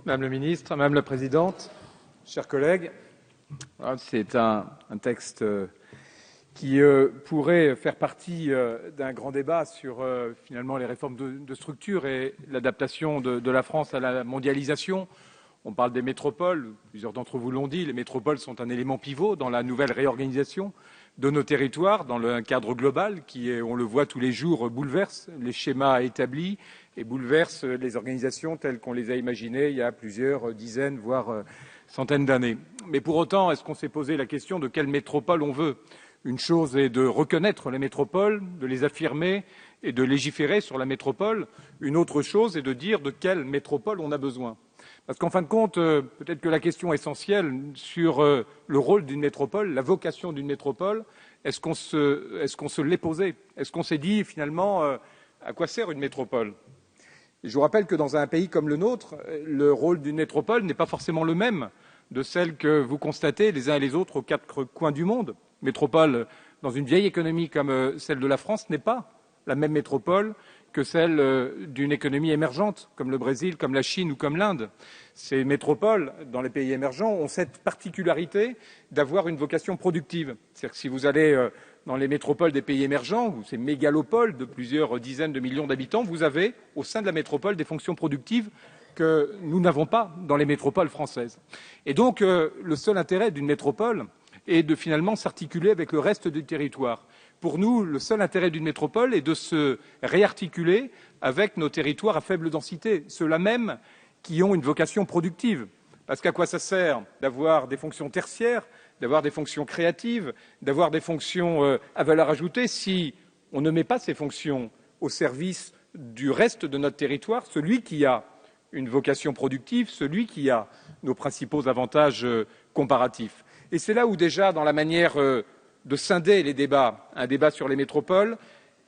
Madame la ministre, Madame la présidente, chers collègues, c'est un texte qui pourrait faire partie d'un grand débat sur finalement les réformes de structure et l'adaptation de la France à la mondialisation. On parle des métropoles, plusieurs d'entre vous l'ont dit, les métropoles sont un élément pivot dans la nouvelle réorganisation de nos territoires, dans un cadre global qui, on le voit tous les jours, bouleverse les schémas établis et bouleverse les organisations telles qu'on les a imaginées il y a plusieurs dizaines, voire centaines d'années. Mais pour autant, est-ce qu'on s'est posé la question de quelle métropole on veut ? Une chose est de reconnaître les métropoles, de les affirmer et de légiférer sur la métropole. Une autre chose est de dire de quelle métropole on a besoin. Parce qu'en fin de compte, peut-être que la question essentielle sur le rôle d'une métropole, la vocation d'une métropole, est-ce qu'on se l'est posé ? Est-ce qu'on s'est dit finalement à quoi sert une métropole ? Et je vous rappelle que dans un pays comme le nôtre, le rôle d'une métropole n'est pas forcément le même de celle que vous constatez les uns et les autres aux quatre coins du monde. Métropole dans une vieille économie comme celle de la France n'est pas la même métropole que celle d'une économie émergente, comme le Brésil, comme la Chine ou comme l'Inde. Ces métropoles, dans les pays émergents, ont cette particularité d'avoir une vocation productive. C'est-à-dire que si vous allez dans les métropoles des pays émergents, ou ces mégalopoles de plusieurs dizaines de millions d'habitants, vous avez au sein de la métropole des fonctions productives que nous n'avons pas dans les métropoles françaises. Et donc, le seul intérêt d'une métropole est de finalement s'articuler avec le reste du territoire. Pour nous, le seul intérêt d'une métropole est de se réarticuler avec nos territoires à faible densité, ceux-là même qui ont une vocation productive. Parce qu'à quoi ça sert d'avoir des fonctions tertiaires, d'avoir des fonctions créatives, d'avoir des fonctions à valeur ajoutée si on ne met pas ces fonctions au service du reste de notre territoire, celui qui a une vocation productive, celui qui a nos principaux avantages comparatifs. Et c'est là où déjà, dans la manière de scinder les débats, un débat sur les métropoles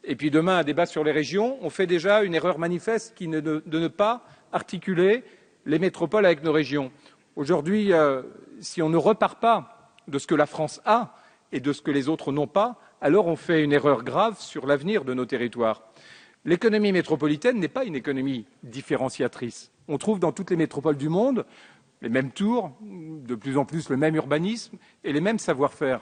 et puis demain un débat sur les régions, on fait déjà une erreur manifeste qui est de ne pas articuler les métropoles avec nos régions. Aujourd'hui, si on ne repart pas de ce que la France a et de ce que les autres n'ont pas, alors on fait une erreur grave sur l'avenir de nos territoires. L'économie métropolitaine n'est pas une économie différenciatrice. On trouve dans toutes les métropoles du monde les mêmes tours, de plus en plus le même urbanisme et les mêmes savoir-faire.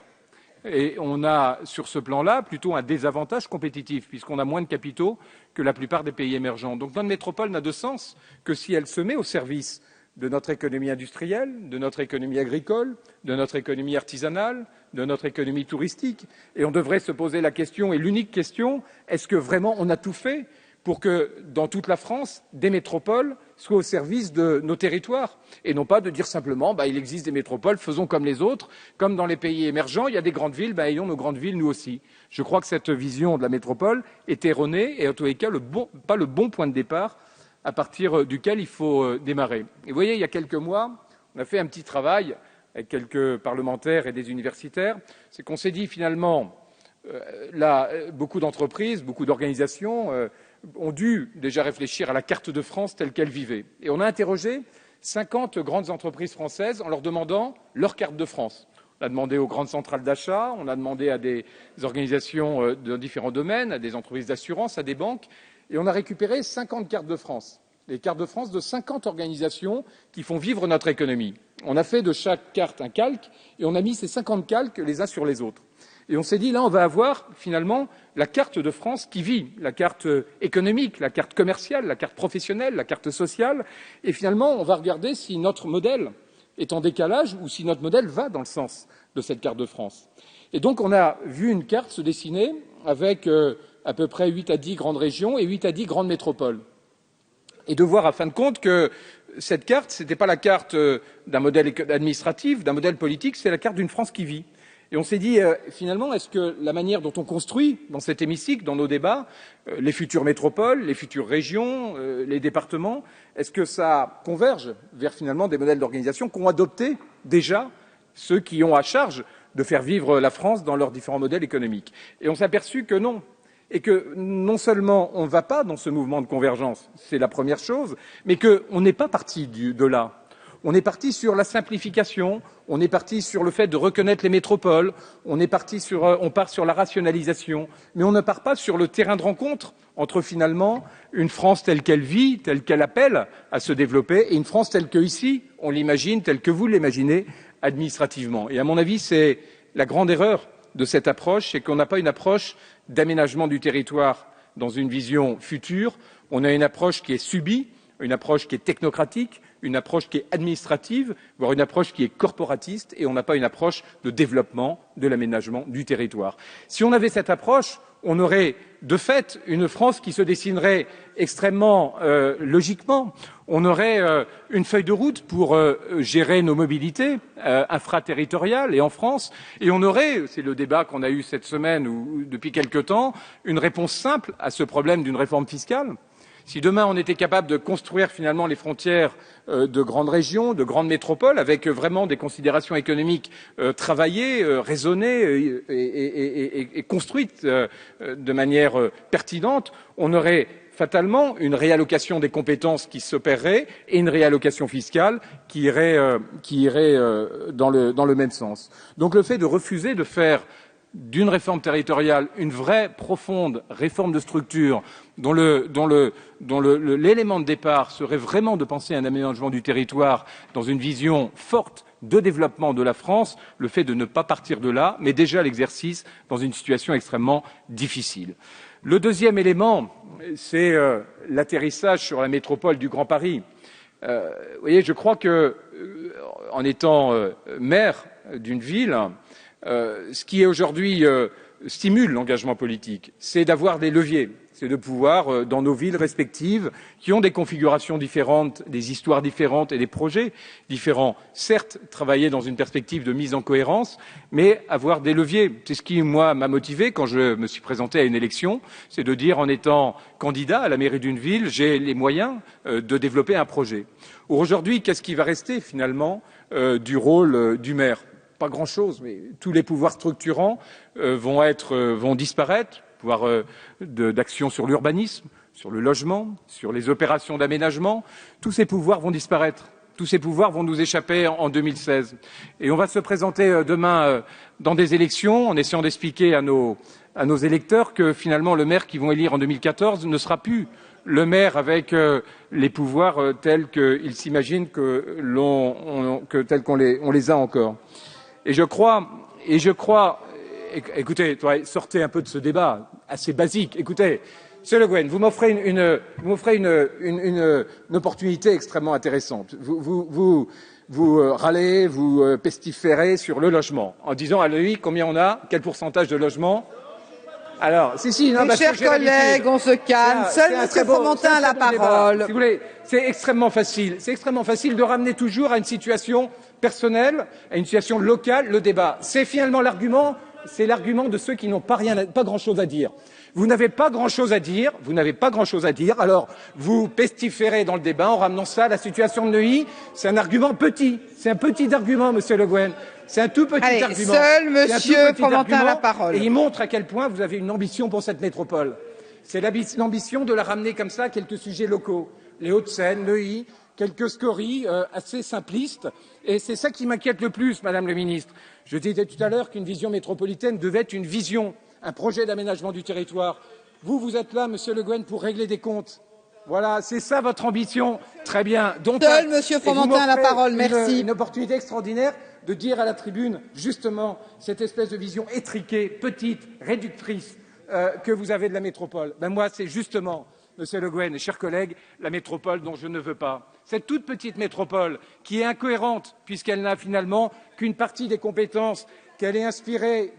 Et on a, sur ce plan-là, plutôt un désavantage compétitif, puisqu'on a moins de capitaux que la plupart des pays émergents. Donc notre métropole n'a de sens que si elle se met au service de notre économie industrielle, de notre économie agricole, de notre économie artisanale, de notre économie touristique. Et on devrait se poser la question, et l'unique question, est-ce que vraiment on a tout fait pour que, dans toute la France, des métropoles soient au service de nos territoires, et non pas de dire simplement il existe des métropoles, faisons comme les autres, comme dans les pays émergents, il y a des grandes villes, ayons nos grandes villes nous aussi. Je crois que cette vision de la métropole est erronée et en tous les cas pas le bon point de départ à partir duquel il faut démarrer. Et vous voyez, il y a quelques mois, on a fait un petit travail avec quelques parlementaires et des universitaires, c'est qu'on s'est dit finalement, là, beaucoup d'entreprises, beaucoup d'organisations ont dû déjà réfléchir à la carte de France telle qu'elle vivait. Et on a interrogé 50 grandes entreprises françaises en leur demandant leur carte de France. On a demandé aux grandes centrales d'achat, on a demandé à des organisations de différents domaines, à des entreprises d'assurance, à des banques, et on a récupéré 50 cartes de France. Les cartes de France de 50 organisations qui font vivre notre économie. On a fait de chaque carte un calque et on a mis ces 50 calques les uns sur les autres. Et on s'est dit, là, on va avoir finalement la carte de France qui vit, la carte économique, la carte commerciale, la carte professionnelle, la carte sociale. Et finalement, on va regarder si notre modèle est en décalage ou si notre modèle va dans le sens de cette carte de France. Et donc, on a vu une carte se dessiner avec à peu près 8 à 10 grandes régions et 8 à 10 grandes métropoles. Et de voir, à fin de compte, que cette carte, ce n'était pas la carte d'un modèle administratif, d'un modèle politique, c'est la carte d'une France qui vit. Et on s'est dit, finalement, est-ce que la manière dont on construit dans cet hémicycle, dans nos débats, les futures métropoles, les futures régions, les départements, est-ce que ça converge vers finalement des modèles d'organisation qu'ont adopté déjà ceux qui ont à charge de faire vivre la France dans leurs différents modèles économiques? Et on s'est aperçu que non. Et que non seulement on ne va pas dans ce mouvement de convergence, c'est la première chose, mais qu'on n'est pas parti de là. On est parti sur la simplification, on est parti sur le fait de reconnaître les métropoles, on part sur la rationalisation, mais on ne part pas sur le terrain de rencontre entre finalement une France telle qu'elle vit, telle qu'elle appelle à se développer, et une France telle que ici, on l'imagine, telle que vous l'imaginez administrativement. Et à mon avis, c'est la grande erreur de cette approche, c'est qu'on n'a pas une approche d'aménagement du territoire dans une vision future, on a une approche qui est subie, une approche qui est technocratique, une approche qui est administrative, voire une approche qui est corporatiste, et on n'a pas une approche de développement de l'aménagement du territoire. Si on avait cette approche, on aurait de fait une France qui se dessinerait extrêmement logiquement. On aurait une feuille de route pour gérer nos mobilités infraterritoriales et en France, et on aurait, c'est le débat qu'on a eu cette semaine ou depuis quelque temps, une réponse simple à ce problème d'une réforme fiscale. Si demain on était capable de construire finalement les frontières de grandes régions, de grandes métropoles, avec vraiment des considérations économiques travaillées, raisonnées et construites de manière pertinente, on aurait fatalement une réallocation des compétences qui s'opérerait et une réallocation fiscale qui irait dans le même sens. Donc le fait de refuser de faire d'une réforme territoriale une vraie profonde réforme de structure dont l'élément de départ serait vraiment de penser à un aménagement du territoire dans une vision forte de développement de la France, le fait de ne pas partir de là, mais déjà l'exercice dans une situation extrêmement difficile. Le deuxième élément, c'est l'atterrissage sur la métropole du Grand Paris. Vous voyez, je crois que, en étant maire d'une ville, ce qui aujourd'hui stimule l'engagement politique, c'est d'avoir des leviers, c'est de pouvoir, dans nos villes respectives, qui ont des configurations différentes, des histoires différentes et des projets différents, certes travailler dans une perspective de mise en cohérence, mais avoir des leviers. C'est ce qui, moi, m'a motivé quand je me suis présenté à une élection, c'est de dire, en étant candidat à la mairie d'une ville, j'ai les moyens de développer un projet. Aujourd'hui, qu'est-ce qui va rester finalement du rôle du maire ? Pas grand-chose, mais tous les pouvoirs structurants vont disparaître, pouvoir d'action sur l'urbanisme, sur le logement, sur les opérations d'aménagement, tous ces pouvoirs vont disparaître. Tous ces pouvoirs vont nous échapper en 2016. Et on va se présenter demain dans des élections en essayant d'expliquer à nos électeurs que finalement le maire qu'ils vont élire en 2014 ne sera plus le maire avec les pouvoirs tels qu'ils s'imaginent tels qu'on les a encore. Et je crois, écoutez, sortez un peu de ce débat assez basique. Écoutez, Monsieur Le Guen, vous m'offrez une opportunité extrêmement intéressante. Vous râlez, vous pestiférez sur le logement, en disant à lui combien on a, quel pourcentage de logements. Alors, Mes chers collègues, on se calme. Seul M. Fromentin a la parole. Si vous voulez, c'est extrêmement facile. C'est extrêmement facile de ramener toujours à une situation personnelle, à une situation locale, le débat. C'est finalement l'argument de ceux qui n'ont pas grand-chose à dire. Vous n'avez pas grand-chose à dire, alors vous pestiférez dans le débat en ramenant ça à la situation de Neuilly. C'est un argument petit, c'est un petit argument, Monsieur Le Guen. C'est un tout petit argument. Seul Monsieur Fromentin a la parole. Et il montre à quel point vous avez une ambition pour cette métropole. C'est l'ambition de la ramener comme ça à quelques sujets locaux. Les Hauts-de-Seine, Neuilly, quelques scories assez simplistes. Et c'est ça qui m'inquiète le plus, Madame le Ministre. Je disais tout à l'heure qu'une vision métropolitaine devait être une vision, un projet d'aménagement du territoire. Vous êtes là, Monsieur Le Guen, pour régler des comptes. Voilà, c'est ça votre ambition. Très bien. Donc, seul Monsieur Fromentin a la parole. Merci. Une opportunité extraordinaire de dire à la tribune, justement, cette espèce de vision étriquée, petite, réductrice que vous avez de la métropole. Ben moi, c'est justement, Monsieur Le Guen et chers collègues, la métropole dont je ne veux pas. Cette toute petite métropole qui est incohérente puisqu'elle n'a finalement qu'une partie des compétences, qu'elle est inspirée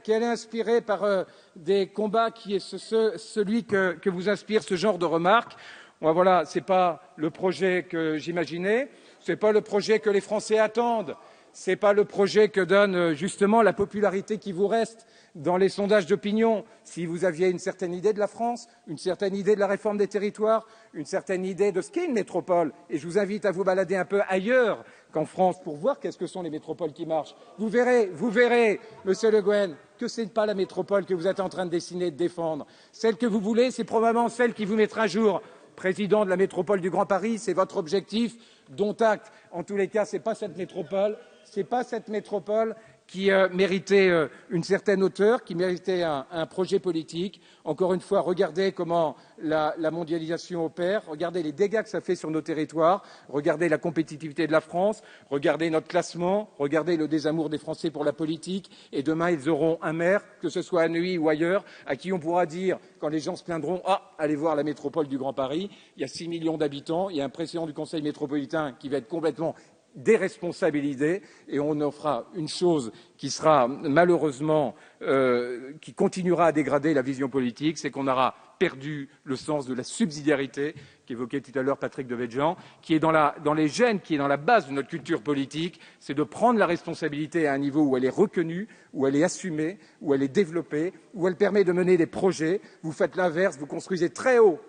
par des combats qui est celui que vous inspire ce genre de remarques. Moi, voilà, ce n'est pas le projet que j'imaginais, ce n'est pas le projet que les Français attendent, ce n'est pas le projet que donne justement la popularité qui vous reste dans les sondages d'opinion. Si vous aviez une certaine idée de la France, une certaine idée de la réforme des territoires, une certaine idée de ce qu'est une métropole, et je vous invite à vous balader un peu ailleurs qu'en France pour voir qu'est-ce que sont les métropoles qui marchent. Vous verrez, Monsieur Le Guen, que ce n'est pas la métropole que vous êtes en train de dessiner et de défendre. Celle que vous voulez, c'est probablement celle qui vous mettra un jour président de la métropole du Grand Paris, c'est votre objectif, dont acte. En tous les cas, c'est pas cette métropole qui méritait une certaine hauteur, qui méritait un projet politique. Encore une fois, regardez comment la mondialisation opère, regardez les dégâts que ça fait sur nos territoires, regardez la compétitivité de la France, regardez notre classement, regardez le désamour des Français pour la politique. Et demain, ils auront un maire, que ce soit à Neuilly ou ailleurs, à qui on pourra dire, quand les gens se plaindront, « Ah, allez voir la métropole du Grand Paris, il y a 6 millions d'habitants, il y a un président du Conseil métropolitain qui va être complètement déresponsabilisé, et on en fera une chose qui sera malheureusement, qui continuera à dégrader la vision politique, c'est qu'on aura perdu le sens de la subsidiarité qu'évoquait tout à l'heure Patrick Devedjian, qui est dans les gènes, qui est dans la base de notre culture politique, c'est de prendre la responsabilité à un niveau où elle est reconnue, où elle est assumée, où elle est développée, où elle permet de mener des projets. Vous faites l'inverse, vous construisez très haut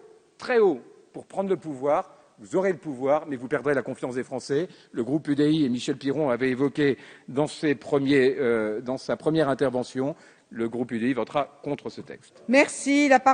pour prendre le pouvoir. Vous aurez le pouvoir, mais vous perdrez la confiance des Français. Le groupe UDI et Michel Piron avaient évoqué dans sa première intervention. Le groupe UDI votera contre ce texte. Merci.